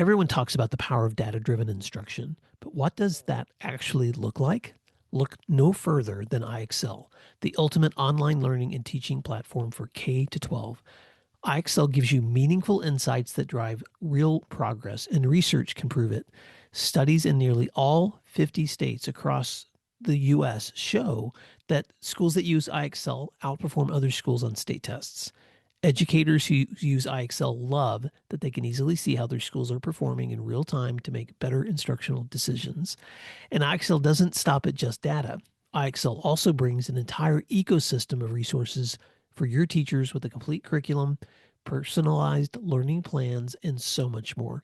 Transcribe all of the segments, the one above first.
Everyone talks about the power of data-driven instruction, but what does that actually look like? Look no further than iExcel, the ultimate online learning and teaching platform for K-12. iExcel gives you meaningful insights that drive real progress, and research can prove it. Studies in nearly all 50 states across the U.S. show that schools that use iExcel outperform other schools on state tests. Educators who use iExcel love that they can easily see how their schools are performing in real time to make better instructional decisions. And iExcel doesn't stop at just data. iExcel also brings an entire ecosystem of resources for your teachers with a complete curriculum, personalized learning plans, and so much more.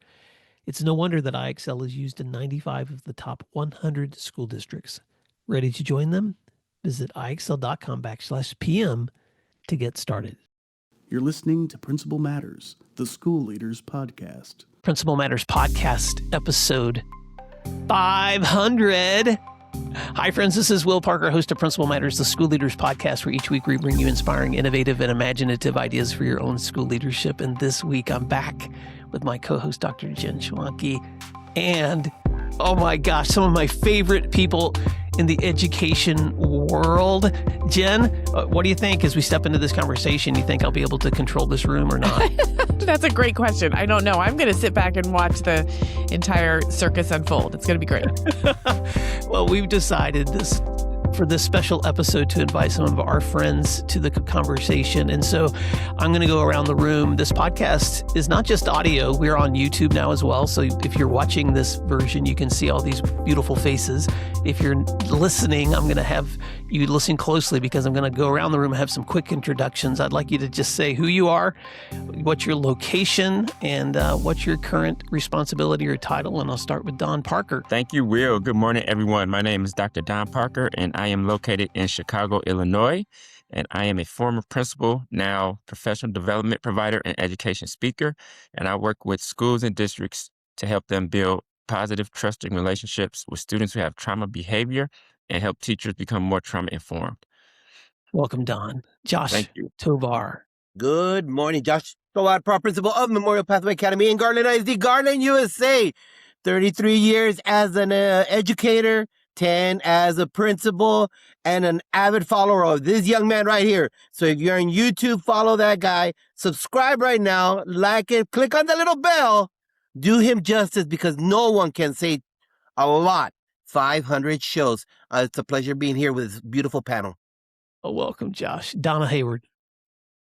It's no wonder that iExcel is used in 95 of the top 100 school districts. Ready to join them? Visit iexcel.com/PM to get started. You're listening to Principal Matters, the School Leaders Podcast. Principal Matters Podcast, episode 500. Hi, friends. This is Will Parker, host of Principal Matters, the School Leaders Podcast, where each week we bring you inspiring, innovative, and imaginative ideas for your own school leadership. And this week I'm back with my co-host, Dr. Jen Schwanke, and, oh my gosh, some of my favorite people in the education world. Jen, what do you think as we step into this conversation? You think I'll be able to control this room or not? That's a great question. I don't know. I'm going to sit back and watch the entire circus unfold. It's going to be great. Well, we've decided for this special episode to invite some of our friends to the conversation. And so I'm going to go around the room. This podcast is not just audio. We're on YouTube now as well. So if you're watching this version, you can see all these beautiful faces. If you're listening, I'm going to have you listen closely because I'm going to go around the room and have some quick introductions. I'd like you to just say who you are, what's your location, and what's your current responsibility or title. And I'll start with Don Parker. Thank you, Will. Good morning, everyone. My name is Dr. Don Parker, and I am located in Chicago, Illinois, and I am a former principal, now professional development provider and education speaker, and I work with schools and districts to help them build positive, trusting relationships with students who have trauma behavior and help teachers become more trauma-informed. Welcome, Don. Josh Thank you. Tovar. Good morning, Josh Tovar, principal of Memorial Pathway Academy in Garland ISD, Garland, USA. 33 years as an educator, 10 as a principal, and an avid follower of this young man right here. So if you're on YouTube, follow that guy. Subscribe right now, like it, click on the little bell. Do him justice because no one can say a lot. 500 shows. It's a pleasure being here with this beautiful panel. Oh, welcome, Josh. Donna Hayward.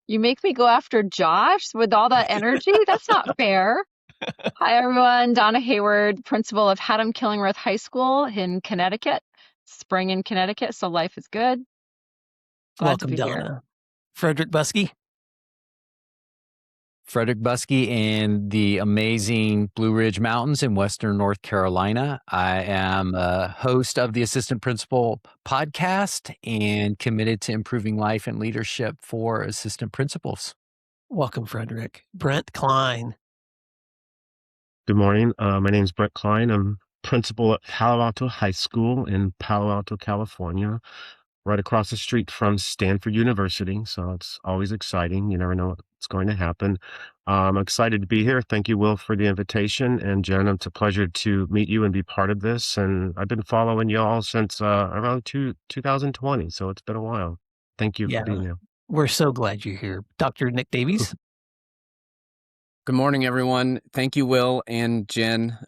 You make me go after Josh with all that energy? That's not fair. Hi, everyone. Donna Hayward, principal of Haddam Killingworth High School in Connecticut. Spring in Connecticut, so life is good. Glad Welcome, to be Donna. here. Frederick Buskey. Frederick Buskey in the amazing Blue Ridge Mountains in Western North Carolina. I am a host of the Assistant Principal podcast and committed to improving life and leadership for assistant principals. Welcome, Frederick. Brent Kline. Good morning. My name is Brent Kline. I'm principal at Palo Alto High School in Palo Alto, California, right across the street from Stanford University. So it's always exciting. You never know what's going to happen. I'm excited to be here. Thank you, Will, for the invitation. And Jen, it's a pleasure to meet you and be part of this. And I've been following you all since around 2020. So it's been a while. Thank you for being here. We're so glad you're here. Dr. Nick Davies. Good morning, everyone. Thank you, Will and Jen.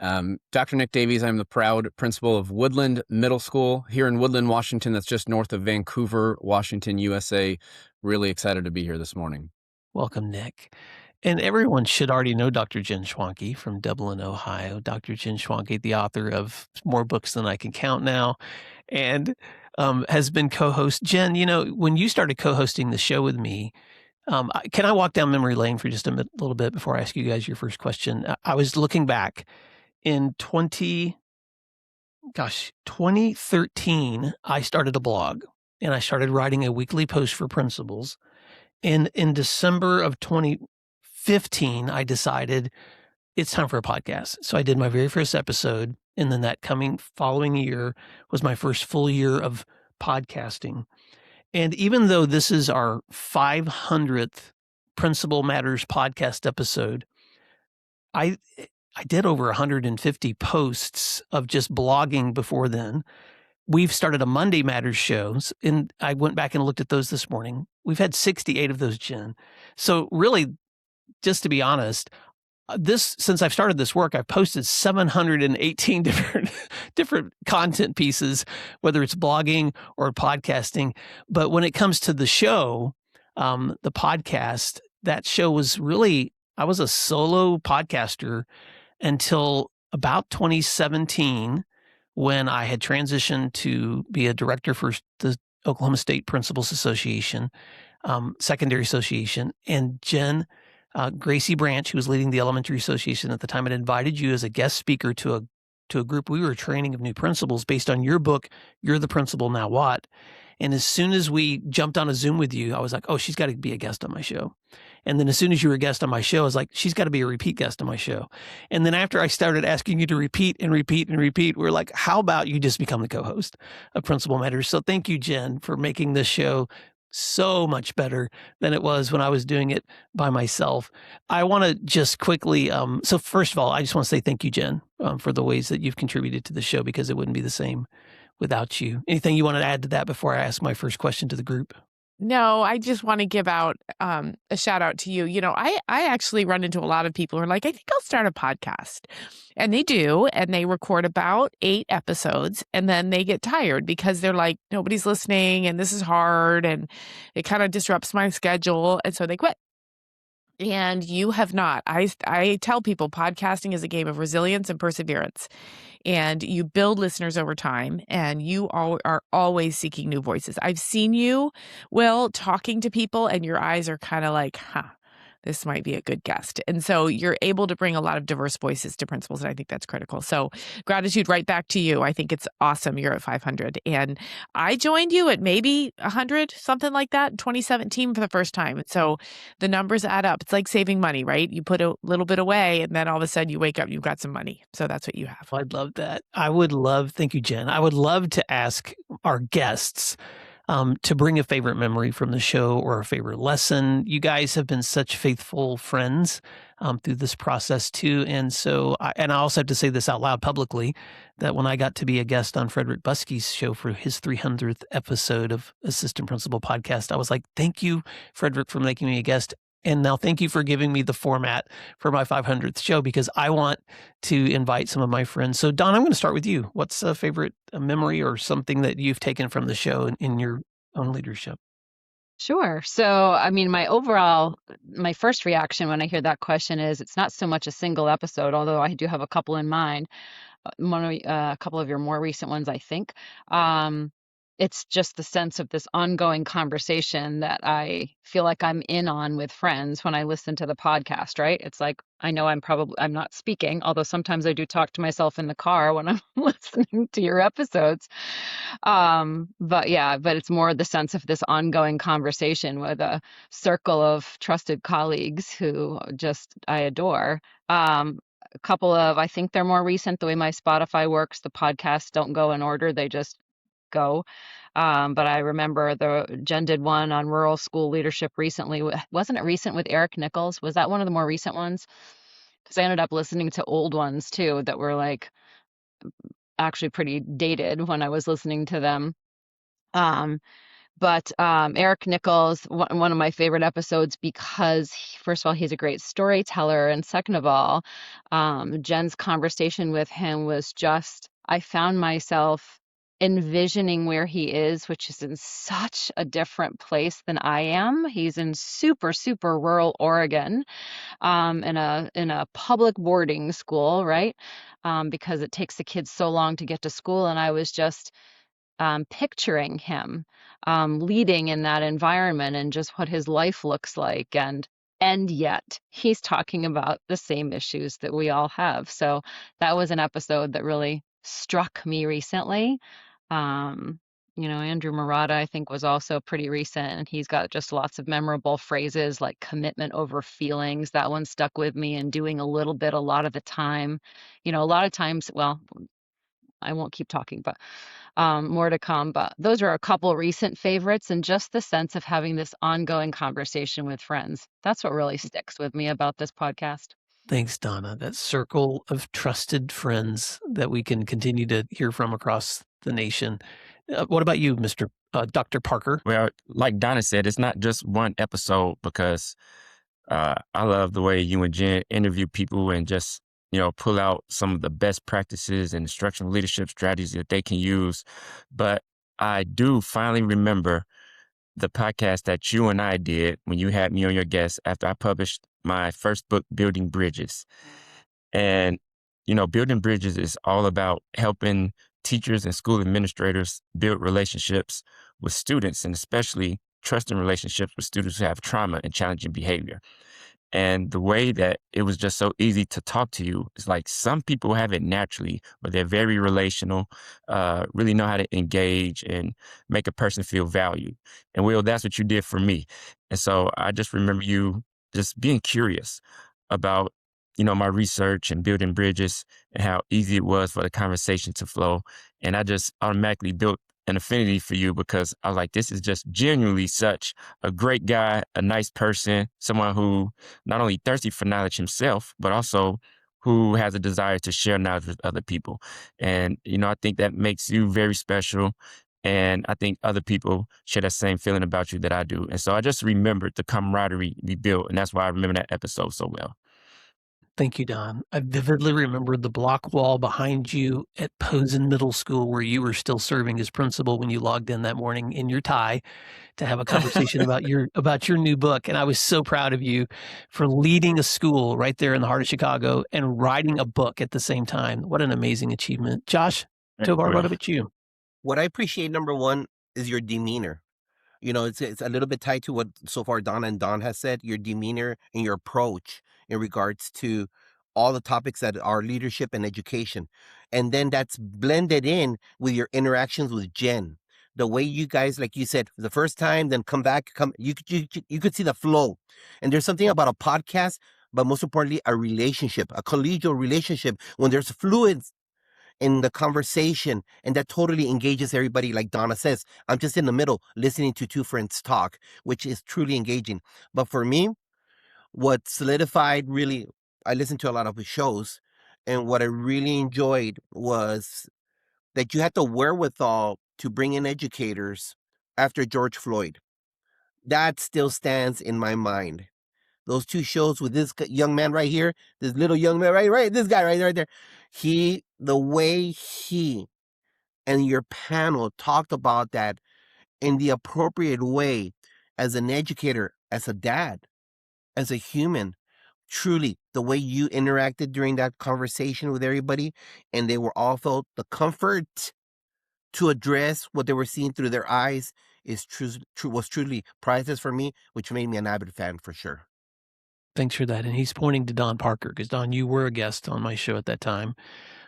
Dr. Nick Davies, I'm the proud principal of Woodland Middle School here in Woodland, Washington. That's just north of Vancouver, Washington, USA. Really excited to be here this morning. Welcome, Nick. And everyone should already know Dr. Jen Schwanke from Dublin, Ohio. Dr. Jen Schwanke, the author of more books than I can count now, and has been co-host. Jen, you know, when you started co-hosting the show with me, can I walk down memory lane for just a little bit before I ask you guys your first question? I was looking back in 2013, I started a blog and I started writing a weekly post for principals. And in December of 2015, I decided it's time for a podcast. So I did my very first episode. And then that following year was my first full year of podcasting. And even though this is our 500th Principal Matters podcast episode, I did over 150 posts of just blogging before then. We've started a Monday Matters shows, and I went back and looked at those this morning. We've had 68 of those, Jen. So really, just to be honest, since I've started this work, I've posted 718 different content pieces, whether it's blogging or podcasting. But when it comes to the show, the podcast, that show was really, I was a solo podcaster until about 2017, when I had transitioned to be a director for the Oklahoma State Principals Association, Secondary Association. And Jen, Gracie Branch, who was leading the Elementary Association at the time, had invited you as a guest speaker to a group we were training of new principals based on your book, You're the Principal, Now What? And as soon as we jumped on a Zoom with you, I was like, oh, she's got to be a guest on my show. And then as soon as you were a guest on my show, I was like, she's got to be a repeat guest on my show. And then after I started asking you to repeat and repeat and repeat, we're like, how about you just become the co-host of Principal Matters? So thank you, Jen, for making this show so much better than it was when I was doing it by myself. I want to just quickly, so first of all, I just want to say thank you, Jen, for the ways that you've contributed to the show, because it wouldn't be the same without you. Anything you want to add to that before I ask my first question to the group? No, I just want to give out a shout out to you. You know, I actually run into a lot of people who are like, I think I'll start a podcast. And they do, and they record about 8 episodes, and then they get tired because they're like, nobody's listening, and this is hard, and it kind of disrupts my schedule, and so they quit. And you have not. I tell people podcasting is a game of resilience and perseverance. And you build listeners over time, and you are always seeking new voices. I've seen you, Will, talking to people, and your eyes are kind of like, this might be a good guest. And so you're able to bring a lot of diverse voices to principals, and I think that's critical. So gratitude right back to you. I think it's awesome. You're at 500. And I joined you at maybe 100, something like that, in 2017 for the first time. So the numbers add up. It's like saving money, right? You put a little bit away, and then all of a sudden you wake up, you've got some money. So that's what you have. I'd love that. Thank you, Jen. I would love to ask our guests to bring a favorite memory from the show or a favorite lesson. You guys have been such faithful friends through this process too. And so, I also have to say this out loud publicly, that when I got to be a guest on Frederick Buskey's show for his 300th episode of Assistant Principal Podcast, I was like, thank you, Frederick, for making me a guest. And now thank you for giving me the format for my 500th show, because I want to invite some of my friends. So Don, I'm going to start with you. What's a favorite memory or something that you've taken from the show in your own leadership? Sure. So, I mean, my first reaction when I hear that question is it's not so much a single episode, although I do have a couple in mind. A couple of your more recent ones, I think. It's just the sense of this ongoing conversation that I feel like I'm in on with friends when I listen to the podcast, right? It's like, I know I'm not speaking, although sometimes I do talk to myself in the car when I'm listening to your episodes. But it's more the sense of this ongoing conversation with a circle of trusted colleagues who just I adore. A couple of, I think they're more recent, the way my Spotify works, the podcasts don't go in order, they just go. But I remember Jen did one on rural school leadership recently. Wasn't it recent with Eric Nichols? Was that one of the more recent ones? Because I ended up listening to old ones too that were like actually pretty dated when I was listening to them. But Eric Nichols, one of my favorite episodes, because first of all, he's a great storyteller. And second of all, Jen's conversation with him was just, I found myself envisioning where he is, which is in such a different place than I am. He's in super, super rural Oregon, in a public boarding school, right? Because it takes the kids so long to get to school. And I was just picturing him leading in that environment and just what his life looks like. And yet he's talking about the same issues that we all have. So that was an episode that really struck me recently. Andrew Murata, I think, was also pretty recent, and he's got just lots of memorable phrases like commitment over feelings. That one stuck with me, and doing a lot of the time. A lot of times, well, I won't keep talking, but more to come. But those are a couple recent favorites, and just the sense of having this ongoing conversation with friends. That's what really sticks with me about this podcast. Thanks, Donna. That circle of trusted friends that we can continue to hear from across the nation. What about you, Dr. Parker? Well, like Donna said, it's not just one episode because I love the way you and Jen interview people and just, pull out some of the best practices and instructional leadership strategies that they can use. But I do finally remember the podcast that you and I did when you had me on your guest after I published my first book, Building Bridges. And, Building Bridges is all about helping teachers and school administrators build relationships with students, and especially trusting relationships with students who have trauma and challenging behavior. And the way that it was just so easy to talk to you is like some people have it naturally, but they're very relational, really know how to engage and make a person feel valued. And Will, that's what you did for me. And so I just remember you just being curious about, my research and building bridges and how easy it was for the conversation to flow. And I just automatically built an affinity for you because I was like, this is just genuinely such a great guy, a nice person, someone who not only thirsty for knowledge himself, but also who has a desire to share knowledge with other people. And, I think that makes you very special. And I think other people share that same feeling about you that I do. And so I just remembered the camaraderie we built. And that's why I remember that episode so well. Thank you, Don. I vividly remember the block wall behind you at Posen Middle School where you were still serving as principal when you logged in that morning in your tie to have a conversation about your new book. And I was so proud of you for leading a school right there in the heart of Chicago and writing a book at the same time. What an amazing achievement. Josh, Tovar, what about you? What I appreciate, number one, is your demeanor. It's a little bit tied to what so far Donna and Don has said, your demeanor and your approach in regards to all the topics that are leadership and education. And then that's blended in with your interactions with Jen. The way you guys, like you said, the first time, then you could see the flow. And there's something about a podcast, but most importantly, a relationship, a collegial relationship, when there's fluids in the conversation, and that totally engages everybody. Like Donna says, I'm just in the middle listening to two friends talk, which is truly engaging. But for me, what solidified really, I listened to a lot of his shows, and what I really enjoyed was that you had the wherewithal to bring in educators after George Floyd. That still stands in my mind. Those two shows with this young man right here, this little young man, right, this guy right there. The way he and your panel talked about that in the appropriate way as an educator, as a dad, as a human, truly the way you interacted during that conversation with everybody, and they were all felt the comfort to address what they were seeing through their eyes was truly priceless for me, which made me an avid fan for sure. Thanks for that. And he's pointing to Don Parker because, Don, you were a guest on my show at that time,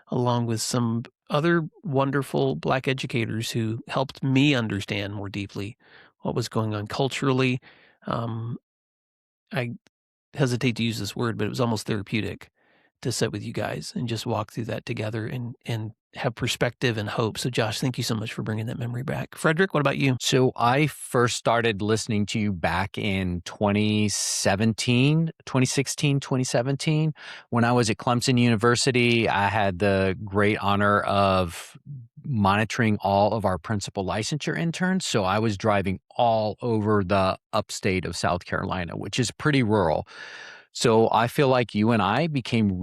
along with some other wonderful Black educators who helped me understand more deeply what was going on culturally. I hesitate to use this word, but it was almost therapeutic to sit with you guys and just walk through that together and have perspective and hope. So Josh, thank you so much for bringing that memory back. Frederick, what about you? So I first started listening to you back in 2017, when I was at Clemson University. I had the great honor of monitoring all of our principal licensure interns. So I was driving all over the upstate of South Carolina, which is pretty rural. So I feel like you and I became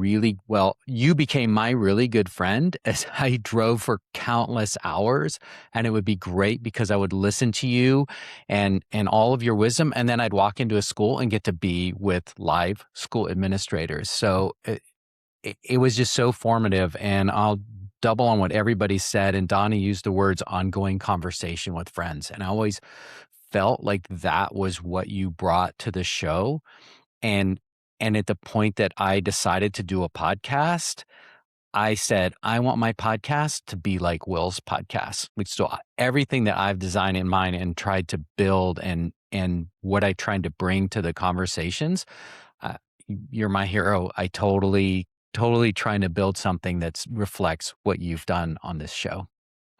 you became my really good friend as I drove for countless hours. And it would be great because I would listen to you and all of your wisdom. And then I'd walk into a school and get to be with live school administrators. So it was just so formative. And I'll double on what everybody said. And Donna used the words ongoing conversation with friends. And I always felt like that was what you brought to the show. And at the point that I decided to do a podcast, I said, I want my podcast to be like Will's podcast. So everything that I've designed in mine and tried to build and what I tried to bring to the conversations, you're my hero. I totally trying to build something that reflects what you've done on this show.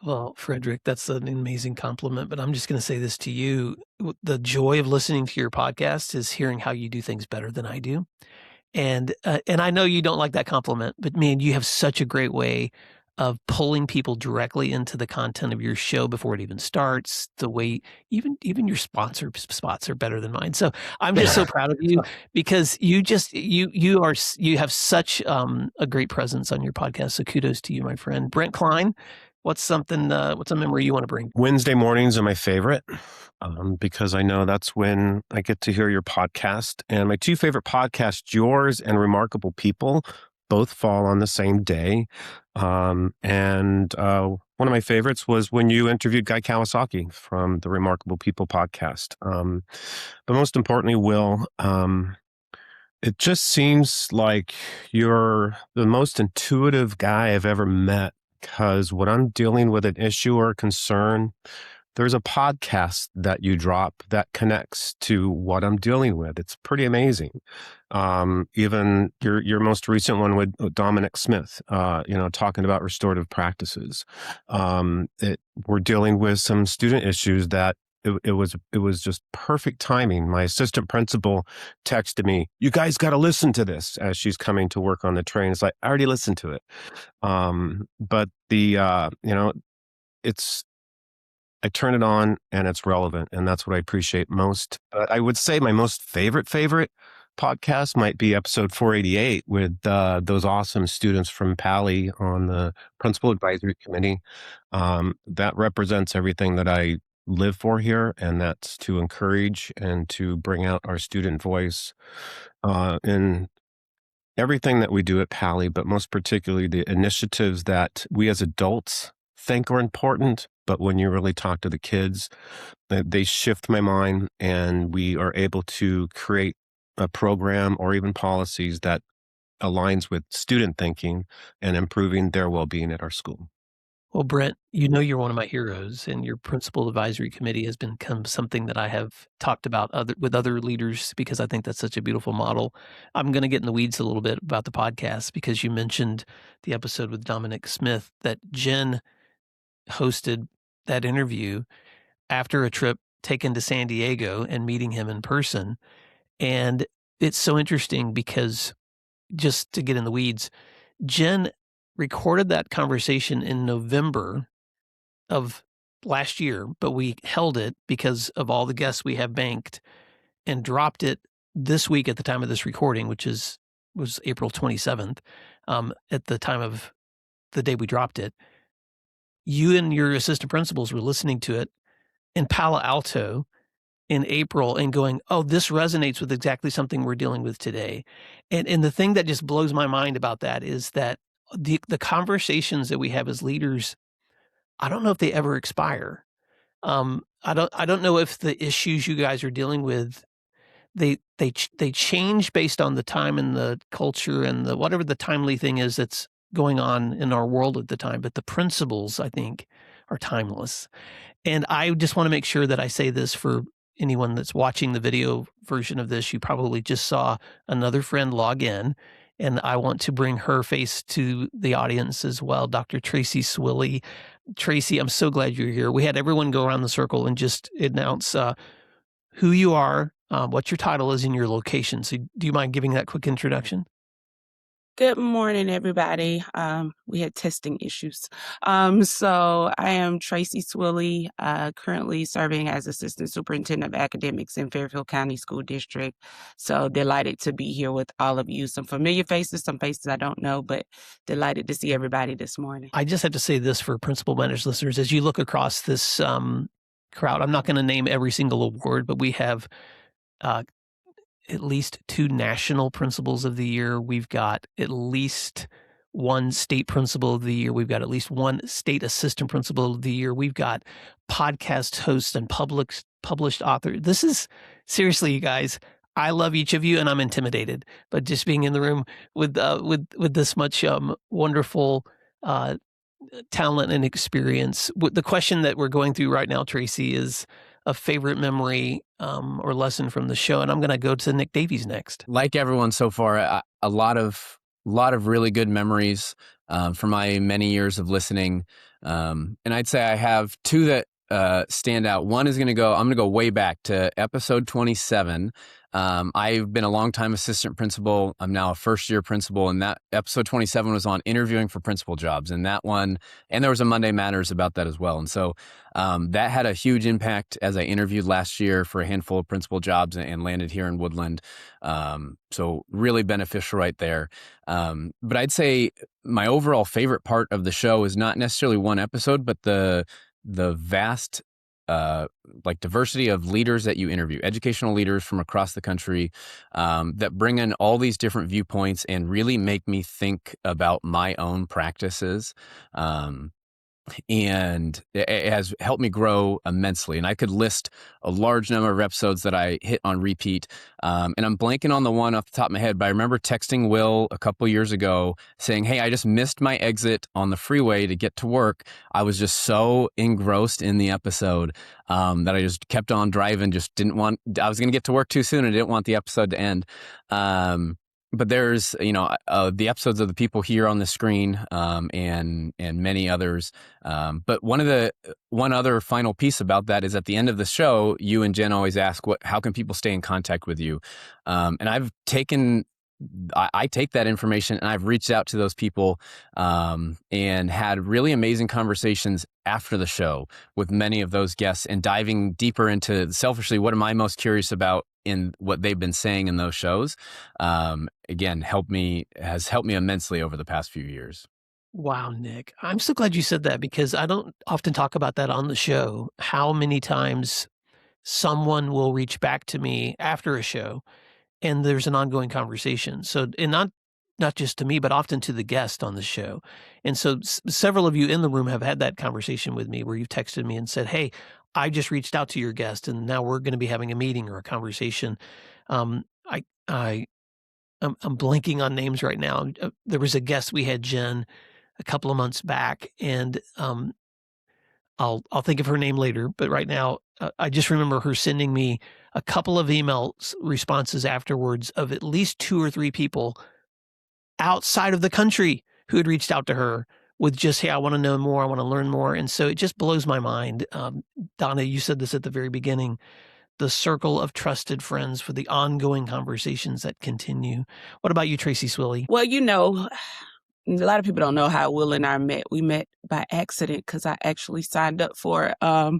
Well, Frederick, that's an amazing compliment, but I'm just going to say this to you. The joy of listening to your podcast is hearing how you do things better than I do. And I know you don't like that compliment, but man, you have such a great way of pulling people directly into the content of your show before it even starts. The way even your sponsor spots are better than mine. So I'm just so proud of you because you have such a great presence on your podcast. So kudos to you, my friend. Brent Kline, what's a memory you want to bring? Wednesday mornings are my favorite because I know that's when I get to hear your podcast. And my two favorite podcasts, yours and Remarkable People, both fall on the same day. One of my favorites was when you interviewed Guy Kawasaki from the Remarkable People podcast. But most importantly, Will, it just seems like you're the most intuitive guy I've ever met, because when I'm dealing with an issue or a concern, there's a podcast that you drop that connects to what I'm dealing with. It's pretty amazing. Even your most recent one with Dominic Smith, talking about restorative practices. We're dealing with some student issues that it was just perfect timing. My assistant principal texted me, "You guys got to listen to this," as she's coming to work on the train. It's like, I already listened to it. But I turn it on and it's relevant, and that's what I appreciate most. But I would say my most favorite podcast might be episode 488 with those awesome students from Pally on the Principal Advisory Committee. That represents everything that I live for here, and that's to encourage and to bring out our student voice in everything that we do at Pally, but most particularly the initiatives that we as adults think are important, but when you really talk to the kids, they shift my mind, and we are able to create a program or even policies that aligns with student thinking and improving their well-being at our school. Well, Brent, you're one of my heroes, and your Principal Advisory Committee has become something that I have talked about with other leaders because I think that's such a beautiful model. I'm going to get in the weeds a little bit about the podcast because you mentioned the episode with Dominic Smith that Jen hosted that interview after a trip taken to San Diego and meeting him in person. And it's so interesting because, just to get in the weeds, Jen recorded that conversation in November of last year, but we held it because of all the guests we have banked and dropped it this week at the time of this recording, which was April 27th, at the time of the day we dropped it. You and your assistant principals were listening to it in Palo Alto in April and going, "Oh, this resonates with exactly something we're dealing with today." And the thing that just blows my mind about that is that the conversations that we have as leaders, I don't know if they ever expire. I don't know if the issues you guys are dealing with, they change based on the time and the culture and the whatever the timely thing is that's going on in our world at the time. But the principles, I think, are timeless. And I just want to make sure that I say this for anyone that's watching the video version of this. You probably just saw another friend log in, and I want to bring her face to the audience as well, Dr. Tracie Swilley. Tracie, I'm so glad you're here. We had everyone go around the circle and just announce who you are, what your title is, and your location. So do you mind giving that quick introduction? Good morning, everybody. We had testing issues. So I am Tracie Swilley, currently serving as Assistant Superintendent of Academics in Fairfield County School District. So delighted to be here with all of you. Some familiar faces, some faces I don't know, but delighted to see everybody this morning. I just have to say this for Principal Managed listeners. As you look across this crowd, I'm not going to name every single award, but we have at least 2 national principals of the year. We've got at least 1 state principal of the year. We've got at least 1 state assistant principal of the year. We've got podcast hosts and published author. This is seriously, you guys, I love each of you and I'm intimidated, but just being in the room with this much wonderful talent and experience. The question that we're going through right now, Tracie, is a favorite memory or lesson from the show, and I'm going to go to Nick Davies next. Like everyone so far, a lot of really good memories from my many years of listening, and I'd say I have 2 that stand out. One is I'm going to go way back to episode 27. I've been a longtime assistant principal. I'm now a first-year principal, and that episode 27 was on interviewing for principal jobs. And that one, and there was a Monday Matters about that as well. And so that had a huge impact as I interviewed last year for a handful of principal jobs and landed here in Woodland. So really beneficial right there. But I'd say my overall favorite part of the show is not necessarily one episode, but the vast diversity of leaders that you interview, educational leaders from across the country that bring in all these different viewpoints and really make me think about my own practices. And it has helped me grow immensely. And I could list a large number of episodes that I hit on repeat. And I'm blanking on the one off the top of my head, but I remember texting Will a couple years ago saying, hey, I just missed my exit on the freeway to get to work. I was just so engrossed in the episode that I just kept on driving, I was going to get to work too soon and didn't want the episode to end. But there's, the episodes of the people here on the screen and many others. But one other final piece about that is at the end of the show, you and Jen always ask, how can people stay in contact with you? And I take that information and I've reached out to those people and had really amazing conversations after the show with many of those guests and diving deeper into selfishly, what am I most curious about in what they've been saying in those shows. Again, has helped me immensely over the past few years. Wow, Nick. I'm so glad you said that because I don't often talk about that on the show, how many times someone will reach back to me after a show and there's an ongoing conversation. So, and not just to me, but often to the guest on the show. And so several of you in the room have had that conversation with me where you've texted me and said, hey, I just reached out to your guest and now we're going to be having a meeting or a conversation. I'm blanking on names right now. There was a guest we had, Jen, a couple of months back, and I'll think of her name later. But right now, I just remember her sending me a couple of email responses afterwards of at least 2 or 3 people outside of the country who had reached out to her with just, hey, I want to know more, I want to learn more. And so it just blows my mind. Donna, you said this at the very beginning, the circle of trusted friends for the ongoing conversations that continue. What about you, Tracie Swilley? Well, a lot of people don't know how Will and I met. We met by accident because I actually signed up for a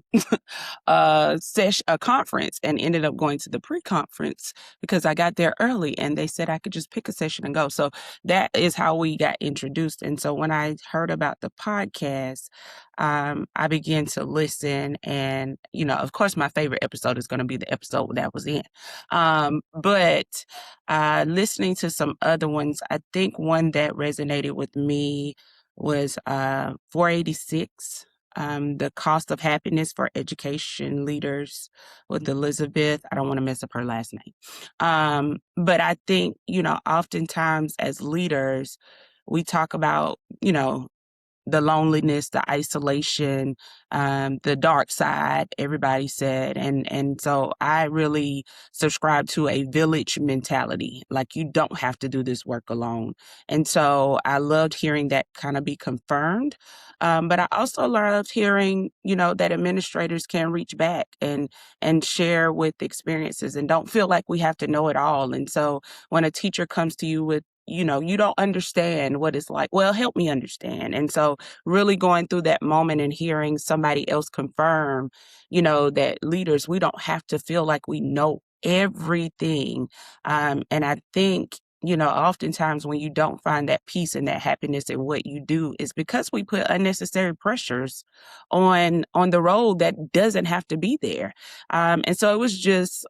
conference and ended up going to the pre-conference because I got there early and they said I could just pick a session and go. So that is how we got introduced. And so when I heard about the podcast, I began to listen. And, of course, my favorite episode is going to be the episode that was in. But listening to some other ones, I think one that resonated with me was 486, The Cost of Happiness for Education Leaders with Elizabeth. I don't want to mess up her last name. But I think, oftentimes as leaders, we talk about, the loneliness, the isolation, the dark side, everybody said. And so I really subscribe to a village mentality. Like, you don't have to do this work alone. And so I loved hearing that kind of be confirmed. But I also loved hearing, that administrators can reach back and share with experiences and don't feel like we have to know it all. And so when a teacher comes to you with, you don't understand what it's like, well, help me understand. And so really going through that moment and hearing somebody else confirm, that leaders, we don't have to feel like we know everything. And I think, oftentimes when you don't find that peace and that happiness in what you do is because we put unnecessary pressures on the road that doesn't have to be there. And so it was just,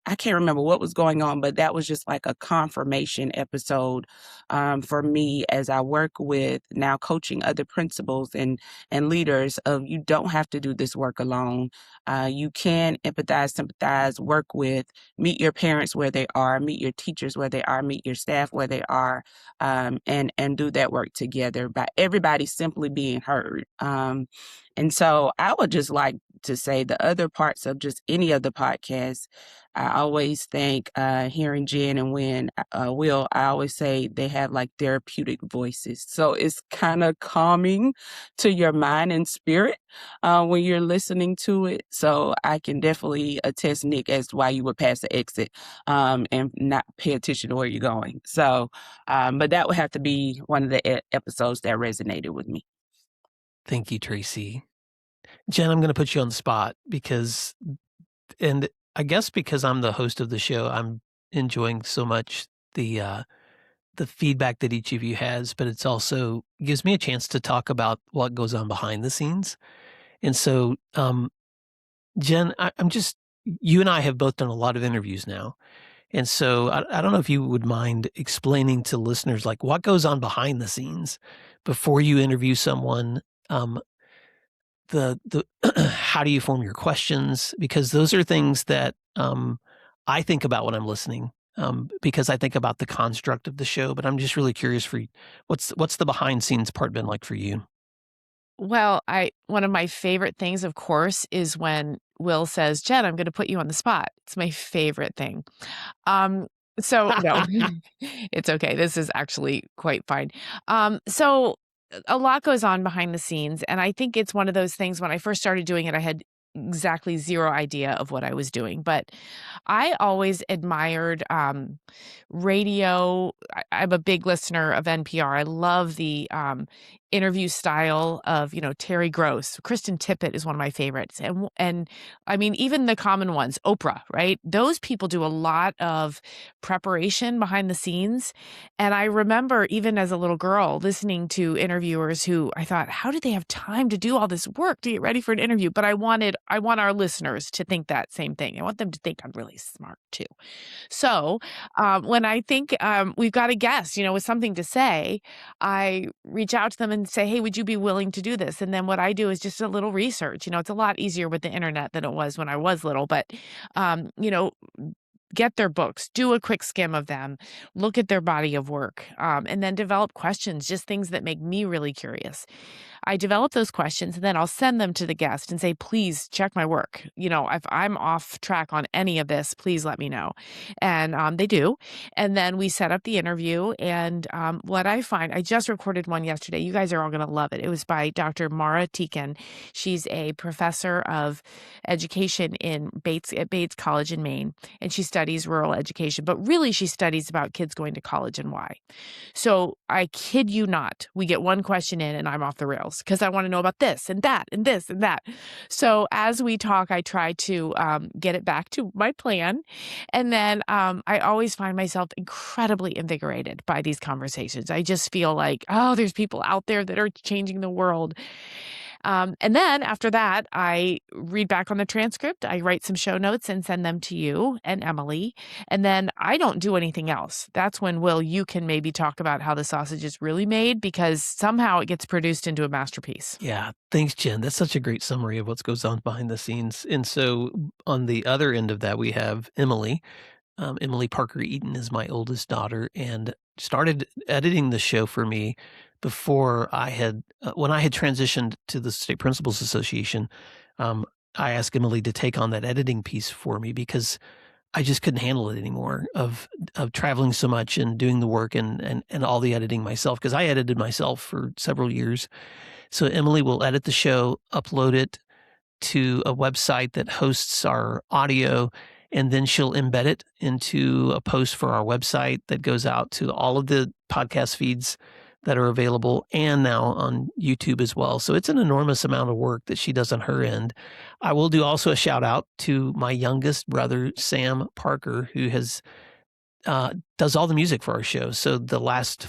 I can't remember what was going on, but that was just like a confirmation episode for me as I work with now coaching other principals and leaders of, you don't have to do this work alone. You can empathize, sympathize, work with, meet your parents where they are, meet your teachers where they are, meet your staff where they are, and do that work together by everybody simply being heard. And so I would just like to say the other parts of just any of the podcasts, I always think hearing Jen and Will, I always say they have like therapeutic voices. So it's kind of calming to your mind and spirit when you're listening to it. So I can definitely attest, Nick, as to why you would pass the exit and not pay attention to where you're going. So, but that would have to be one of the episodes that resonated with me. Thank you, Tracie. Jen, I'm going to put you on the spot because I guess because I'm the host of the show, I'm enjoying so much the feedback that each of you has, but it's also gives me a chance to talk about what goes on behind the scenes. And so, Jen, you and I have both done a lot of interviews now. And so I don't know if you would mind explaining to listeners, like, what goes on behind the scenes before you interview someone. How do you form your questions? Because those are things that I think about when I'm listening, because I think about the construct of the show. But I'm just really curious for you, what's the behind scenes part been like for you? Well, one of my favorite things, of course, is when Will says, "Jen, I'm going to put you on the spot." It's my favorite thing. So no, it's okay. This is actually quite fine. So a lot goes on behind the scenes, and I think it's one of those things. When I first started doing it, I had exactly zero idea of what I was doing, but I always admired radio. I'm a big listener of NPR. I love the interview style of, Terry Gross. Kristen Tippett is one of my favorites. And I mean, even the common ones, Oprah, right? Those people do a lot of preparation behind the scenes. And I remember even as a little girl listening to interviewers who I thought, how did they have time to do all this work to get ready for an interview? But I want our listeners to think that same thing. I want them to think I'm really smart too. So when I think we've got a guest, with something to say, I reach out to them and say, hey, would you be willing to do this? And then what I do is just a little research. It's a lot easier with the internet than it was when I was little, but, get their books, do a quick skim of them, look at their body of work, and then develop questions, just things that make me really curious. I develop those questions and then I'll send them to the guest and say, please check my work. If I'm off track on any of this, please let me know. And they do. And then we set up the interview. And what I find, I just recorded one yesterday. You guys are all going to love it. It was by Dr. Mara Teakin. She's a professor of education at Bates College in Maine. And she studies rural education, but really she studies about kids going to college and why. So I kid you not, we get one question in and I'm off the rails because I want to know about this and that and this and that. So as we talk, I try to get it back to my plan. And then I always find myself incredibly invigorated by these conversations. I just feel like, oh, there's people out there that are changing the world. And then after that, I read back on the transcript. I write some show notes and send them to you and Emily. And then I don't do anything else. That's when, Will, you can maybe talk about how the sausage is really made because somehow it gets produced into a masterpiece. Yeah. Thanks, Jen. That's such a great summary of what goes on behind the scenes. And so on the other end of that, we have Emily. Emily Parker Eaton is my oldest daughter and started editing the show for me before when I had transitioned to the State Principals Association. I asked Emily to take on that editing piece for me because I just couldn't handle it anymore of traveling so much and doing the work and all the editing myself because I edited myself for several years. So Emily will edit the show, upload it to a website that hosts our audio, and then she'll embed it into a post for our website that goes out to all of the podcast feeds that are available and now on YouTube as well. So it's an enormous amount of work that she does on her end. I will do also a shout out to my youngest brother, Sam Parker, who does all the music for our show. So the last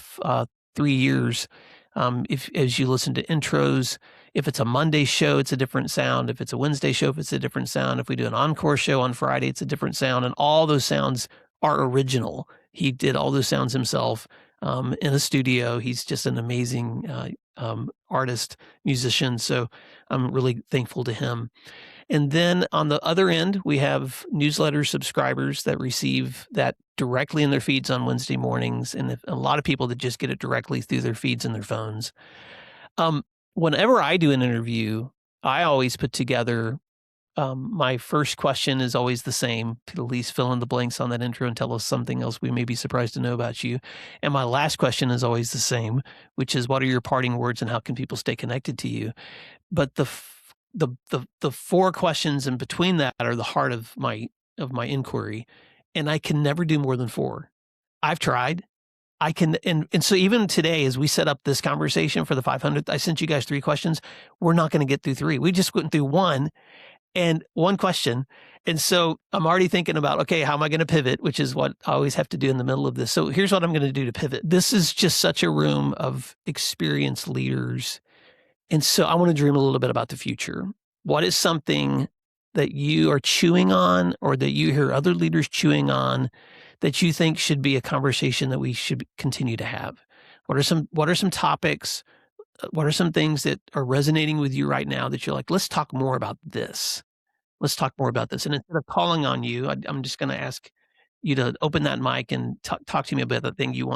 3 years, as you listen to intros, if it's a Monday show, it's a different sound. If it's a Wednesday show, it's a different sound. If we do an encore show on Friday, it's a different sound. And all those sounds are original. He did all those sounds himself in a studio. He's just an amazing artist, musician. So I'm really thankful to him. And then on the other end, we have newsletter subscribers that receive that directly in their feeds on Wednesday mornings. And a lot of people that just get it directly through their feeds and their phones. Whenever I do an interview, I always put together My first question is always the same. Please fill in the blanks on that intro and tell us something else we may be surprised to know about you. And my last question is always the same, which is, what are your parting words and how can people stay connected to you? But the 4 questions in between that are the heart of my inquiry, and I can never do more than 4. I've tried. I can, and so even today, as we set up this conversation for the 500th, I sent you guys 3 questions. We're not going to get through 3. We just went through 1 question. And so I'm already thinking about, okay, how am I going to pivot, which is what I always have to do in the middle of this. So here's what I'm going to do to pivot. This is just such a room of experienced leaders. And so I want to dream a little bit about the future. What is something that you are chewing on, or that you hear other leaders chewing on, that you think should be a conversation that we should continue to have? What are some topics? What are some things that are resonating with you right now that you're like, let's talk more about this. Let's talk more about this. And instead of calling on you, I'm just going to ask you to open that mic and talk to me about the thing you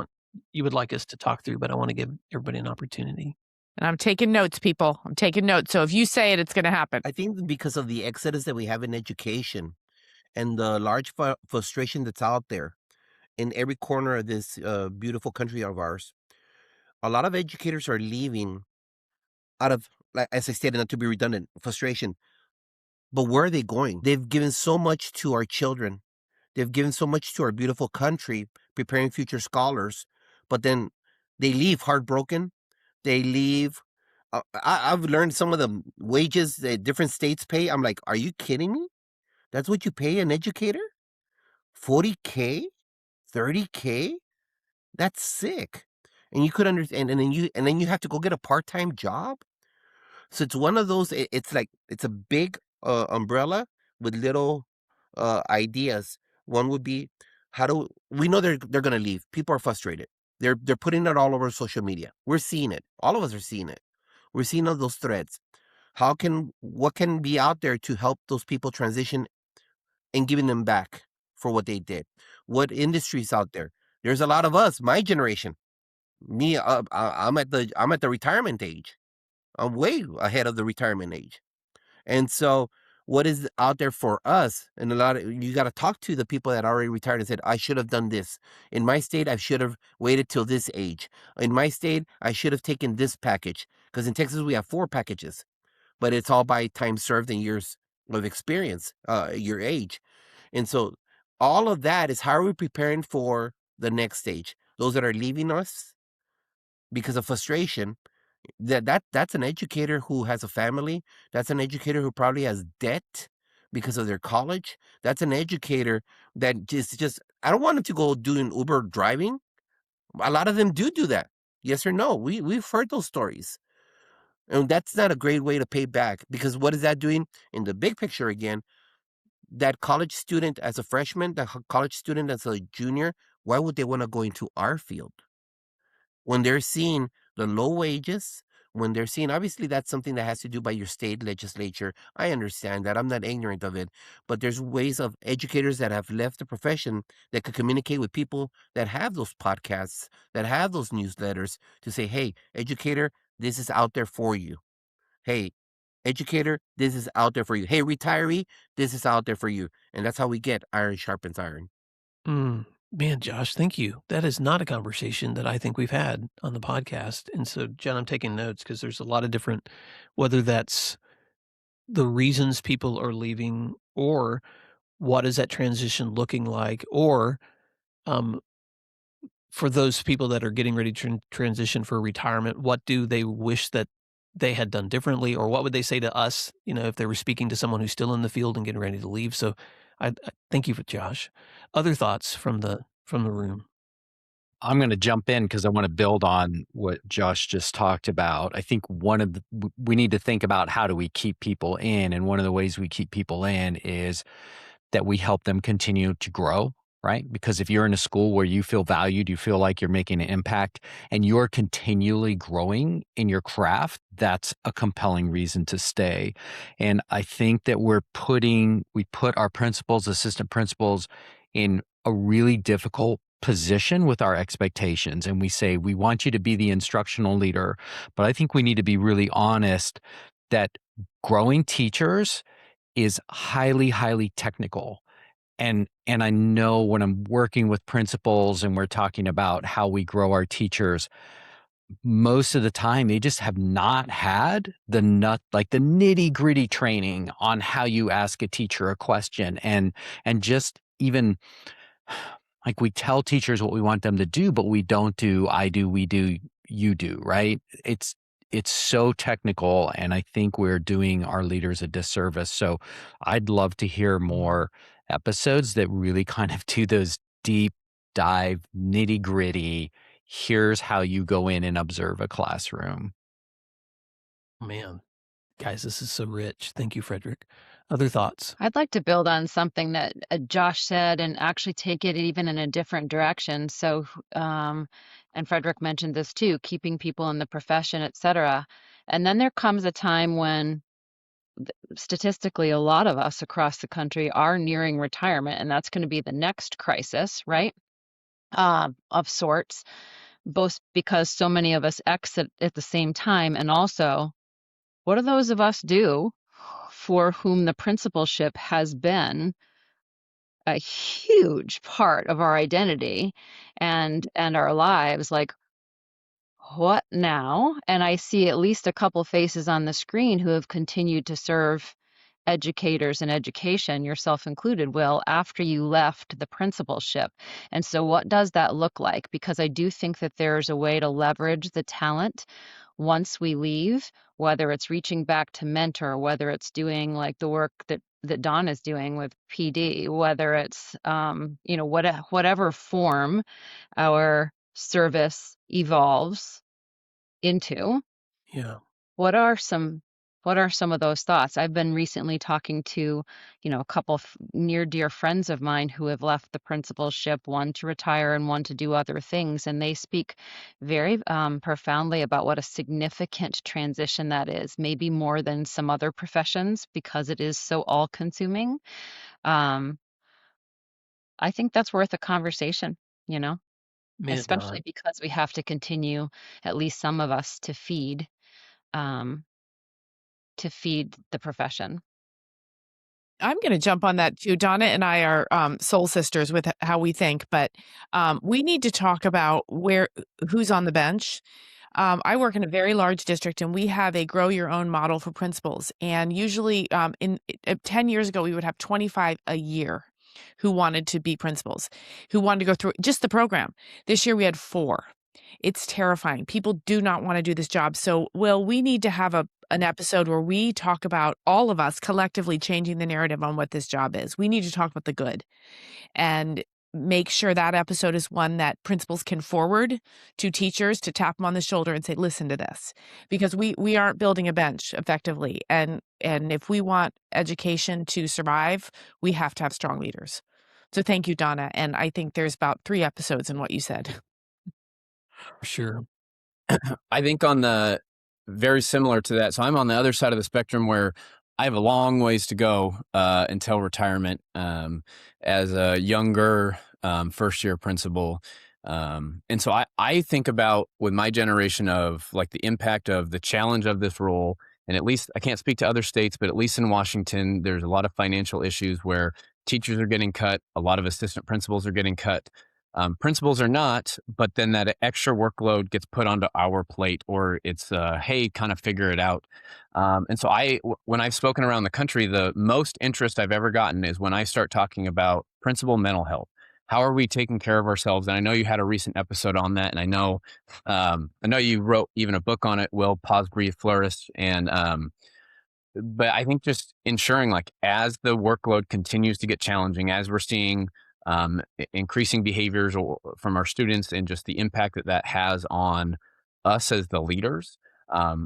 would like us to talk through. But I want to give everybody an opportunity. And I'm taking notes, people. I'm taking notes. So if you say it, it's going to happen. I think because of the exodus that we have in education and the large frustration that's out there in every corner of this beautiful country of ours, a lot of educators are leaving out of, like, as I stated, not to be redundant, frustration. But where are they going? They've given so much to our children. They've given so much to our beautiful country, preparing future scholars. But then they leave heartbroken. They leave. I've learned some of the wages that different states pay. I'm like, are you kidding me? That's what you pay an educator? $40K? $30K? That's sick. And you could understand, and then you have to go get a part-time job. So it's one of those. It's like it's a big umbrella with little ideas. One would be, how do we know they're going to leave? People are frustrated. They're putting it all over social media. We're seeing it. All of us are seeing it. We're seeing all those threads. What can be out there to help those people transition and giving them back for what they did? What industries out there? There's a lot of us, my generation. Me, I'm at the retirement age. I'm way ahead of the retirement age. And so what is out there for us? And you got to talk to the people that already retired and said, I should have done this. In my state, I should have waited till this age. In my state, I should have taken this package. Because in Texas, we have 4 packages, but it's all by time served and years of experience, your age. And so all of that is, how are we preparing for the next stage? Those that are leaving us because of frustration. That's an educator who has a family. That's an educator who probably has debt because of their college. That's an educator that just I don't want them to go doing Uber driving. A lot of them do that. Yes or no? We've heard those stories. And that's not a great way to pay back, because what is that doing in the big picture again? That college student as a freshman, that college student as a junior, why would they want to go into our field? When they're seeing the low wages, when they're seeing, obviously that's something that has to do by your state legislature. I understand that. I'm not ignorant of it. But there's ways of educators that have left the profession that could communicate with people that have those podcasts, that have those newsletters, to say, hey, educator, this is out there for you. Hey, educator, this is out there for you. Hey, retiree, this is out there for you. And that's how we get iron sharpens iron. Man, Josh, thank you. That is not a conversation that I think we've had on the podcast. And so, Jen, I'm taking notes because there's a lot of different, whether that's the reasons people are leaving, or what is that transition looking like, or for those people that are getting ready to transition for retirement, what do they wish that they had done differently, or what would they say to us, if they were speaking to someone who's still in the field and getting ready to leave? So I thank you for Josh. Other thoughts from the room? I'm going to jump in because I want to build on what Josh just talked about. I think we need to think about, how do we keep people in? And one of the ways we keep people in is that we help them continue to grow, right? Because if you're in a school where you feel valued, you feel like you're making an impact, and you're continually growing in your craft, that's a compelling reason to stay. And I think that we put our principals, assistant principals, in a really difficult position with our expectations. And we say, we want you to be the instructional leader. But I think we need to be really honest that growing teachers is highly, highly technical. And I know when I'm working with principals and we're talking about how we grow our teachers, most of the time they just have not had the nitty gritty training on how you ask a teacher a question, and just even like we tell teachers what we want them to do, but we don't do, I do, we do, you do, right? It's so technical, and I think we're doing our leaders a disservice. So I'd love to hear more episodes that really kind of do those deep dive, nitty gritty. Here's how you go in and observe a classroom. Man, guys, this is so rich. Thank you, Frederick. Other thoughts? I'd like to build on something that Josh said and actually take it even in a different direction. So, and Frederick mentioned this too, keeping people in the profession, et cetera. And then there comes a time when statistically, a lot of us across the country are nearing retirement, and that's going to be the next crisis, right? Of sorts, both because so many of us exit at the same time, and also, what do those of us do for whom the principalship has been a huge part of our identity and our lives? Like, what now? And I see at least a couple faces on the screen who have continued to serve educators and education, yourself included, Will, after you left the principalship. And so what does that look like? Because I do think that there's a way to leverage the talent once we leave, whether it's reaching back to mentor, whether it's doing like the work that Don is doing with PD, whether it's whatever form our service evolves into. Yeah. What are some of those thoughts? I've been recently talking to, a couple near dear friends of mine who have left the principalship, one to retire and one to do other things, and they speak very profoundly about what a significant transition that is, maybe more than some other professions because it is so all-consuming. I think that's worth a conversation, Man, especially because we have to continue, at least some of us, to feed the profession. I'm going to jump on that too. Donna and I are soul sisters with how we think, but we need to talk about who's on the bench. I work in a very large district, and we have a grow your own model for principals. And usually 10 years ago, we would have 25 a year who wanted to be principals, who wanted to go through just the program. This year we had 4. It's terrifying. People do not want to do this job. So, Will, we need to have an episode where we talk about all of us collectively changing the narrative on what this job is. We need to talk about the good and make sure that episode is one that principals can forward to teachers to tap them on the shoulder and say, listen to this, because we aren't building a bench effectively. And if we want education to survive, we have to have strong leaders. So thank you, Donna. And I think there's about 3 episodes in what you said. For sure. I think on the very similar to that. So I'm on the other side of the spectrum where I have a long ways to go until retirement as a younger first year principal. And so I think about with my generation of like the impact of the challenge of this role. And at least I can't speak to other states, but at least in Washington, there's a lot of financial issues where teachers are getting cut. A lot of assistant principals are getting cut. Principals are not, but then that extra workload gets put onto our plate, or it's, hey, kind of figure it out. And so when I've spoken around the country, the most interest I've ever gotten is when I start talking about principal mental health. How are we taking care of ourselves? And I know you had a recent episode on that, and I know you wrote even a book on it, Will, Pause, Breathe, Flourish. And but I think just ensuring, like, as the workload continues to get challenging, as we're seeing increasing behaviors from our students and just the impact that has on us as the leaders,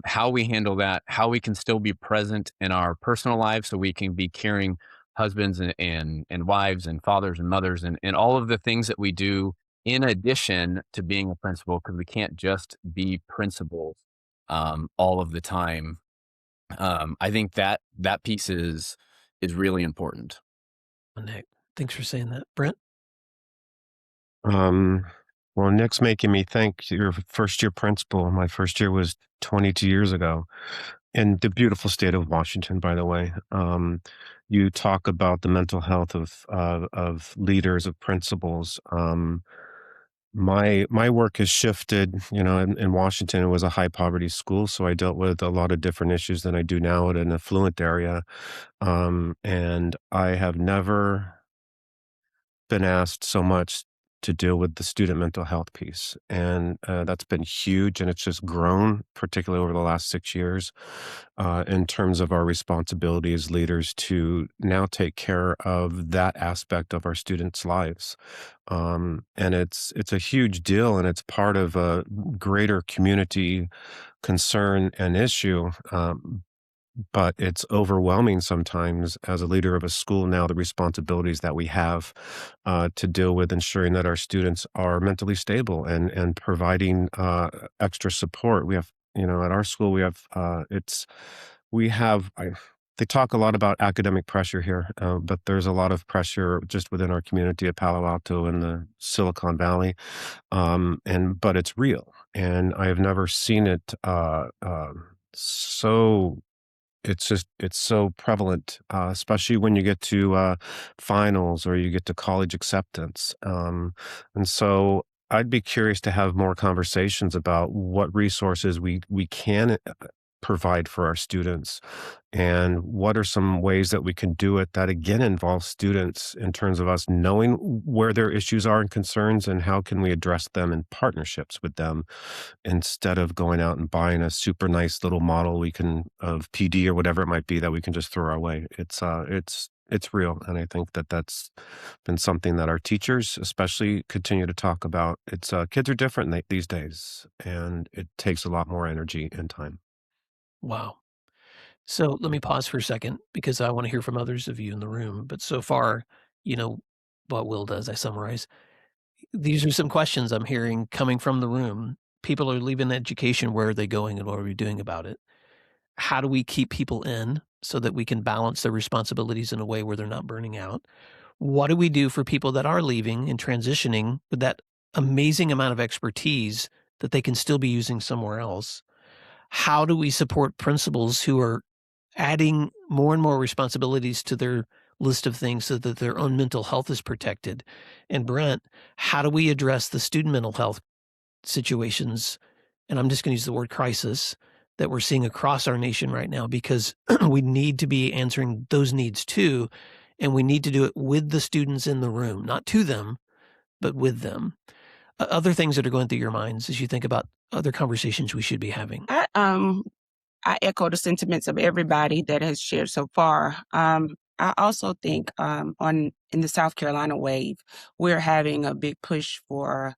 how we handle that, how we can still be present in our personal lives so we can be caring husbands and wives and fathers and mothers and all of the things that we do in addition to being a principal, because we can't just be principals all of the time. I think that piece is really important. Nick, thanks for saying that. Brent? Well, Nick's making me think your first year principal. My first year was 22 years ago. in the beautiful state of Washington, by the way. You talk about the mental health of leaders, of principals. My work has shifted. In Washington, it was a high poverty school, so I dealt with a lot of different issues than I do now at an affluent area. And I have never been asked so much to deal with the student mental health piece. And that's been huge. And it's just grown, particularly over the last 6 years, in terms of our responsibility as leaders to now take care of that aspect of our students' lives. And it's a huge deal, and it's part of a greater community concern and issue. But it's overwhelming sometimes as a leader of a school now, the responsibilities that we have to deal with ensuring that our students are mentally stable and providing extra support. We have, at our school, they talk a lot about academic pressure here, but there's a lot of pressure just within our community of Palo Alto and the Silicon Valley. But it's real. And I have never seen it so it's so prevalent, especially when you get to finals or you get to college acceptance. And so I'd be curious to have more conversations about what resources we can provide for our students and what are some ways that we can do it that again involve students in terms of us knowing where their issues are and concerns and how can we address them in partnerships with them instead of going out and buying a super nice little model of PD or whatever it might be that we can just throw our way. It's real, and I think that that's been something that our teachers especially continue to talk about. It's kids are different these days, and it takes a lot more energy and time. Wow. So let me pause for a second because I want to hear from others of you in the room. But so far, you know, what Will does, I summarize. These are some questions I'm hearing coming from the room. People are leaving education. Where are they going and what are we doing about it? How do we keep people in so that we can balance their responsibilities in a way where they're not burning out? What do we do for people that are leaving and transitioning with that amazing amount of expertise that they can still be using somewhere else? How do we support principals who are adding more and more responsibilities to their list of things so that their own mental health is protected? And Brent, how do we address the student mental health situations? And I'm just going to use the word crisis that we're seeing across our nation right now, because we need to be answering those needs too. And we need to do it with the students in the room, not to them, but with them. Other things that are going through your minds as you think about other conversations we should be having. I echo the sentiments of everybody that has shared so far. I also think in the South Carolina wave, we're having a big push for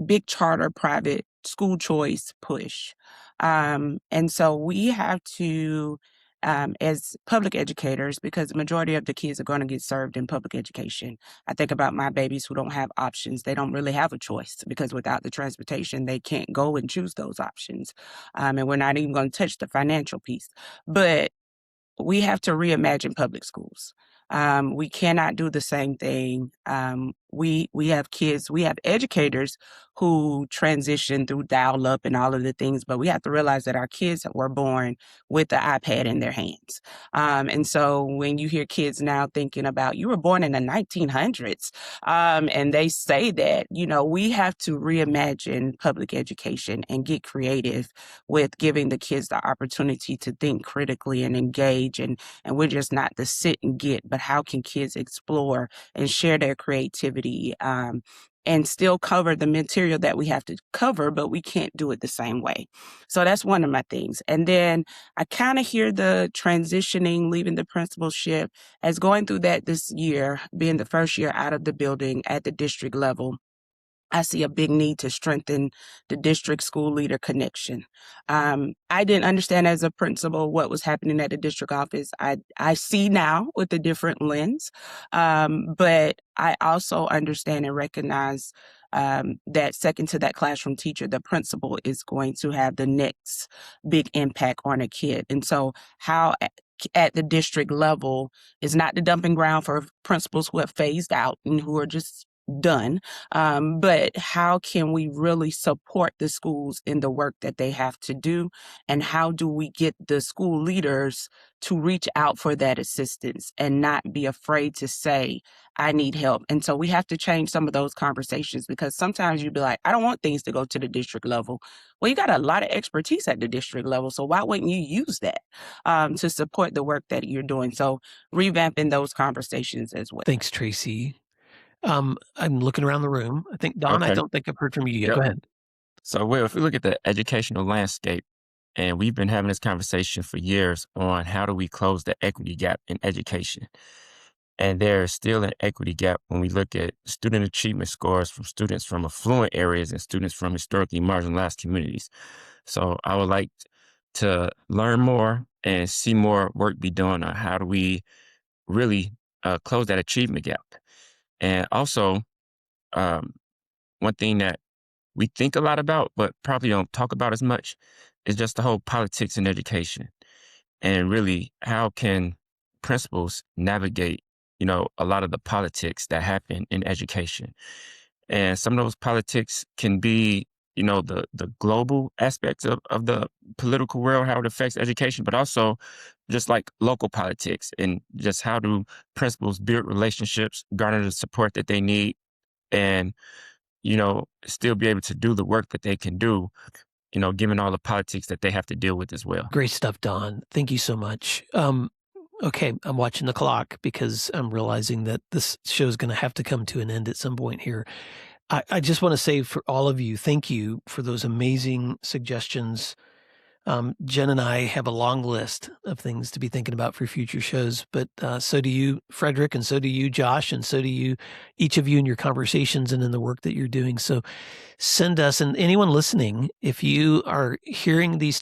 big charter private school choice push. And so we have to, as public educators, because the majority of the kids are going to get served in public education. I think about my babies who don't have options. They don't really have a choice because without the transportation, they can't go and choose those options. And we're not even going to touch the financial piece. But we have to reimagine public schools. We cannot do the same thing. We have kids, we have educators who transition through dial-up and all of the things, but we have to realize that our kids were born with the iPad in their hands. And so when you hear kids now thinking about, you were born in the 1900s, and they say that, we have to reimagine public education and get creative with giving the kids the opportunity to think critically and engage. And we're just not the sit and get, but how can kids explore and share their creativity and still cover the material that we have to cover, but we can't do it the same way. So that's one of my things. And then I kind of hear the transitioning, leaving the principalship as going through that this year, being the first year out of the building at the district level. I see a big need to strengthen the district school leader connection. I didn't understand as a principal what was happening at the district office. I see now with a different lens, but I also understand and recognize that second to that classroom teacher, the principal is going to have the next big impact on a kid. And so how at the district level is not the dumping ground for principals who have phased out and who are just done. But how can we really support the schools in the work that they have to do? And how do we get the school leaders to reach out for that assistance and not be afraid to say, I need help? And so we have to change some of those conversations, because sometimes you'd be like, I don't want things to go to the district level. Well, you got a lot of expertise at the district level, so why wouldn't you use that to support the work that you're doing? So revamping those conversations as well. Thanks, Tracie. I'm looking around the room. I think, Don, I Okay. don't think I've heard from you yet. Yep. Go ahead. So, Will, if we look at the educational landscape, and we've been having this conversation for years on how do we close the equity gap in education. And there is still an equity gap when we look at student achievement scores from students from affluent areas and students from historically marginalized communities. So I would like to learn more and see more work be done on how do we really close that achievement gap. And also, one thing that we think a lot about, but probably don't talk about as much, is just the whole politics in education. And really, how can principals navigate, a lot of the politics that happen in education? And some of those politics can be, the global aspects of the political world, how it affects education, but also just like local politics, and just how do principals build relationships, garner the support that they need, and still be able to do the work that they can do, given all the politics that they have to deal with as well. Great stuff, Don. Thank you so much. Okay, I'm watching the clock because I'm realizing that this show is going to have to come to an end at some point here. I just want to say for all of you, thank you for those amazing suggestions. Jen and I have a long list of things to be thinking about for future shows, but so do you, Frederick, and so do you, Josh, and so do you, each of you in your conversations and in the work that you're doing. So send us, and anyone listening, if you are hearing these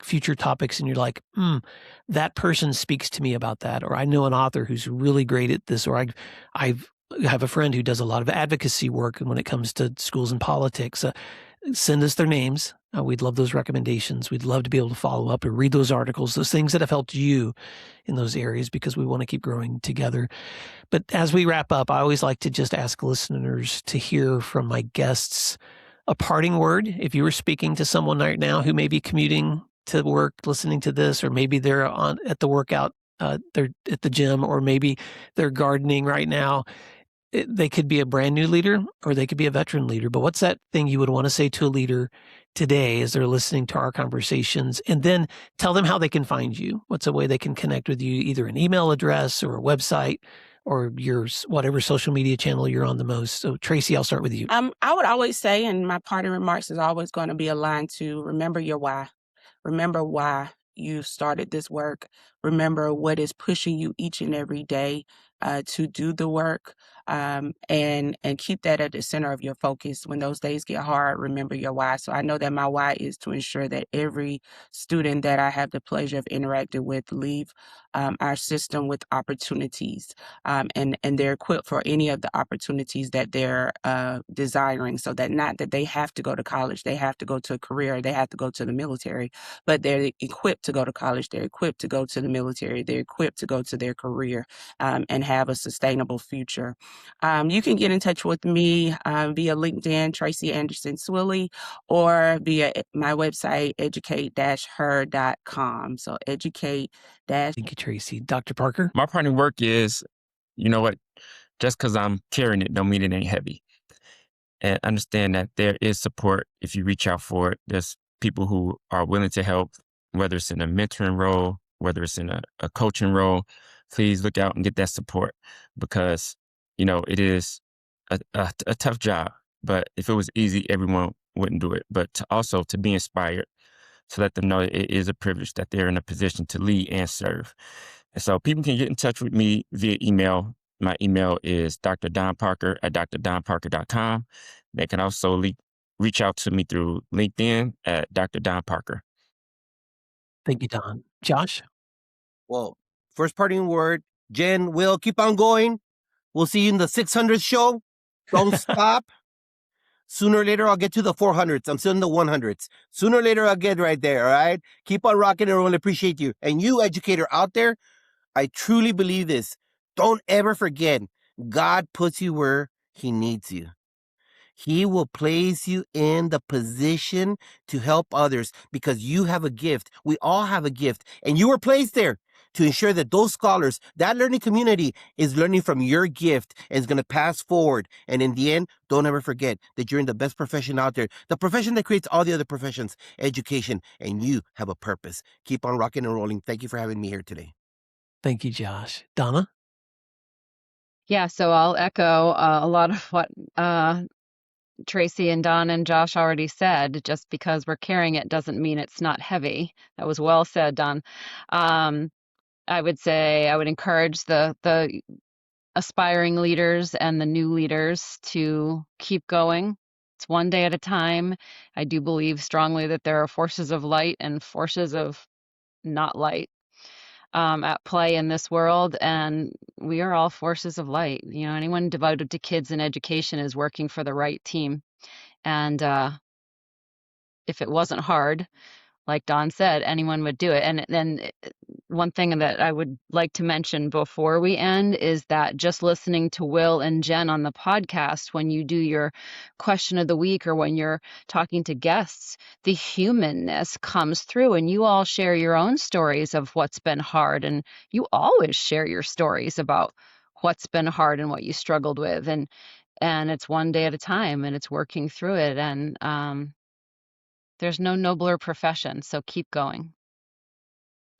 future topics and you're like, that person speaks to me about that, or I know an author who's really great at this, or I have a friend who does a lot of advocacy work when it comes to schools and politics, send us their names. We'd love those recommendations. We'd love to be able to follow up and read those articles, those things that have helped you in those areas, because we want to keep growing together. But as we wrap up, I always like to just ask listeners to hear from my guests a parting word. If you were speaking to someone right now who may be commuting to work, listening to this, or maybe they're at the workout, they're at the gym, or maybe they're gardening right now, they could be a brand new leader or they could be a veteran leader. But what's that thing you would want to say to a leader today as they're listening to our conversations? And then tell them how they can find you. What's a way they can connect with you, either an email address or a website or your whatever social media channel you're on the most. So Tracie, I'll start with you. I would always say, and my parting remarks is always going to be aligned to remember your why. Remember why you started this work. Remember what is pushing you each and every day to do the work, and keep that at the center of your focus. When those days get hard, remember your why. So I know that my why is to ensure that every student that I have the pleasure of interacting with leave our system with opportunities, and they're equipped for any of the opportunities that they're desiring. So that not that they have to go to college, they have to go to a career, they have to go to the military, but they're equipped to go to college, they're equipped to go to the military, they're equipped to go to their career, and have a sustainable future. You can get in touch with me via LinkedIn, Tracie Anderson Swilley, or via my website, educate-her.com. So educate- Thank you, Tracie. Dr. Parker? My parting work is, you know what, just because I'm carrying it don't mean it ain't heavy. And understand that there is support if you reach out for it. There's people who are willing to help, whether it's in a mentoring role, whether it's in a coaching role. Please look out and get that support, because, it is a tough job. But if it was easy, everyone wouldn't do it. But to be inspired, to let them know it is a privilege that they're in a position to lead and serve. And so people can get in touch with me via email. My email is drdonparker@drdonparker.com. They can also reach out to me through LinkedIn at Dr. Don Parker. Thank you, Don. Josh? Well, first parting word, Jen, Will, keep on going. We'll see you in the 600th show. Don't stop. Sooner or later, I'll get to the 400s. I'm still in the 100s. Sooner or later, I'll get right there, all right? Keep on rocking. Everyone appreciate you. And you, educator out there, I truly believe this. Don't ever forget, God puts you where he needs you. He will place you in the position to help others because you have a gift. We all have a gift, and you were placed there to ensure that those scholars, that learning community, is learning from your gift and is going to pass forward. And in the end, don't ever forget that you're in the best profession out there, the profession that creates all the other professions, education, and you have a purpose. Keep on rocking and rolling. Thank you for having me here today. Thank you, Josh. Donna? Yeah, so I'll echo a lot of what Tracie and Don and Josh already said. Just because we're carrying it doesn't mean it's not heavy. That was well said, Don. I would say I would encourage the aspiring leaders and the new leaders to keep going. It's one day at a time. I do believe strongly that there are forces of light and forces of not light at play in this world, and we are all forces of light. You know, anyone devoted to kids and education is working for the right team. And if it wasn't hard, like Don said, anyone would do it. And then one thing that I would like to mention before we end is that just listening to Will and Jen on the podcast, when you do your question of the week or when you're talking to guests, the humanness comes through, and you all share your own stories of what's been hard. And you always share your stories about what's been hard and what you struggled with. And it's one day at a time, and it's working through it. And there's no nobler profession, so keep going.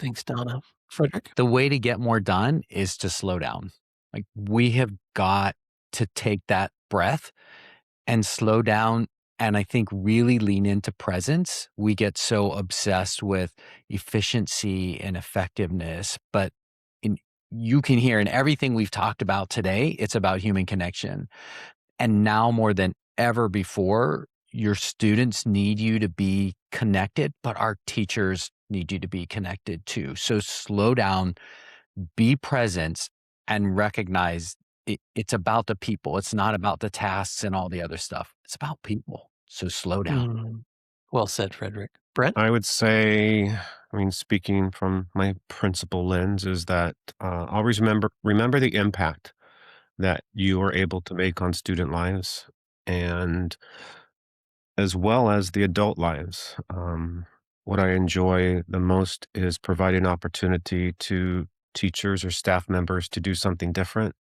Thanks, Donna. Frederick? The way to get more done is to slow down. Like, we have got to take that breath and slow down, and I think really lean into presence. We get so obsessed with efficiency and effectiveness, but you can hear in everything we've talked about today, it's about human connection. And now more than ever before, your students need you to be connected, but our teachers need you to be connected too. So slow down, be present, and recognize it's about the people. It's not about the tasks and all the other stuff. It's about people. So slow down. Well said, Frederick. Brent? I would say, speaking from my principal lens, is that always remember the impact that you are able to make on student lives, and as well as the adult lives. What I enjoy the most is providing opportunity to teachers or staff members to do something different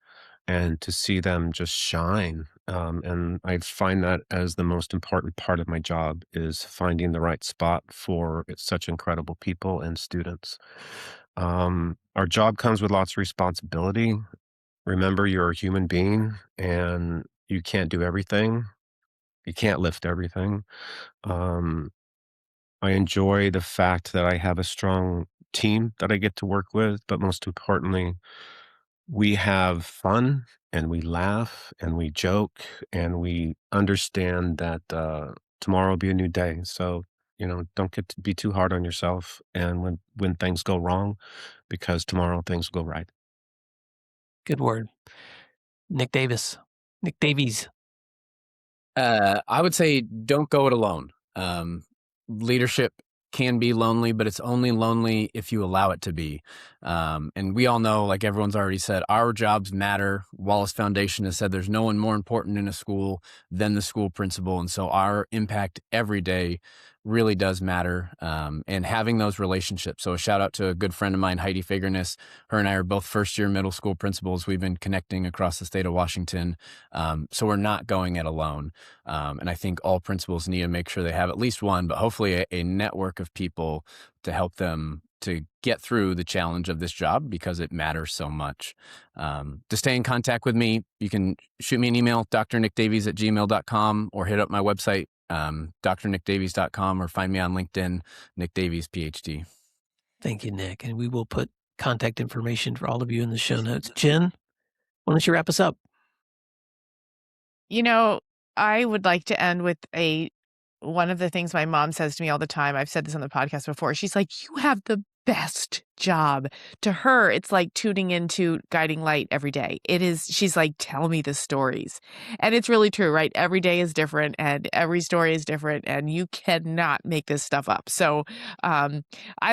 and to see them just shine. And I find that as the most important part of my job, is finding the right spot for such incredible people and students. Our job comes with lots of responsibility. Remember, you're a human being and you can't do everything. You can't lift everything. I enjoy the fact that I have a strong team that I get to work with, but most importantly, we have fun and we laugh and we joke and we understand that tomorrow will be a new day. So, don't get to be too hard on yourself, and when things go wrong, because tomorrow things will go right. Good word. Nick Davies. I would say don't go it alone. Leadership can be lonely, but it's only lonely if you allow it to be. And we all know, like everyone's already said, our jobs matter. Wallace Foundation has said there's no one more important in a school than the school principal. And so our impact every day really does matter. And having those relationships. So a shout out to a good friend of mine, Heidi Fagerness. Her and I are both first year middle school principals. We've been connecting across the state of Washington. So we're not going it alone. And I think all principals need to make sure they have at least one, but hopefully a network of people to help them to get through the challenge of this job, because it matters so much. To stay in contact with me, you can shoot me an email, drnickdavies@gmail.com, or hit up my website, drnickdavies.com, or find me on LinkedIn, Nick Davies, PhD. Thank you, Nick. And we will put contact information for all of you in the show notes. Jen, why don't you wrap us up? I would like to end with one of the things my mom says to me all the time. I've said this on the podcast before. She's like, you have the best job. To her, it's like tuning into Guiding Light every day. She's like, tell me the stories. And it's really true, right? Every day is different and every story is different, and you cannot make this stuff up. So I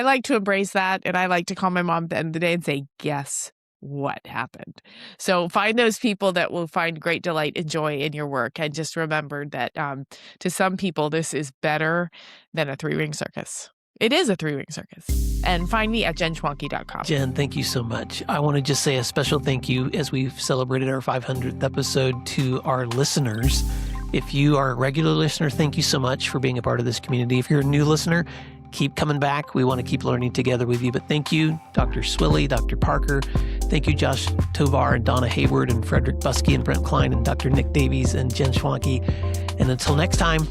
like to embrace that. And I like to call my mom at the end of the day and say, yes, what happened? So find those people that will find great delight and joy in your work. And just remember that to some people, this is better than a 3-ring circus. It is a 3-ring circus. And find me at jenschwanke.com. Jen, thank you so much. I want to just say a special thank you as we've celebrated our 500th episode to our listeners. If you are a regular listener, thank you so much for being a part of this community. If you're a new listener, keep coming back. We want to keep learning together with you. But thank you, Dr. Swilley, Dr. Parker. Thank you, Josh Tovar and Donna Hayward and Frederick Buskey and Brent Kline and Dr. Nick Davies and Jen Schwanke. And until next time,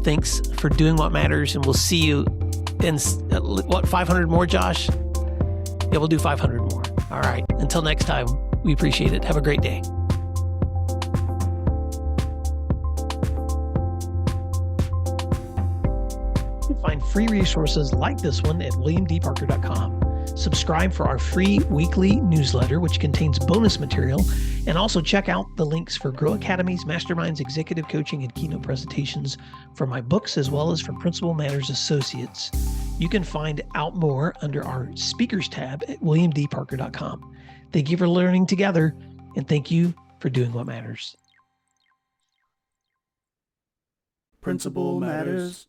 thanks for doing what matters. And we'll see you in, 500 more, Josh? Yeah, we'll do 500 more. All right. Until next time, we appreciate it. Have a great day. Find free resources like this one at williamdparker.com. Subscribe for our free weekly newsletter, which contains bonus material, and also check out the links for Grow Academies, Masterminds, Executive Coaching, and Keynote presentations for my books, as well as for Principal Matters Associates. You can find out more under our Speakers tab at williamdparker.com. Thank you for learning together, and thank you for doing what matters. Principal Matters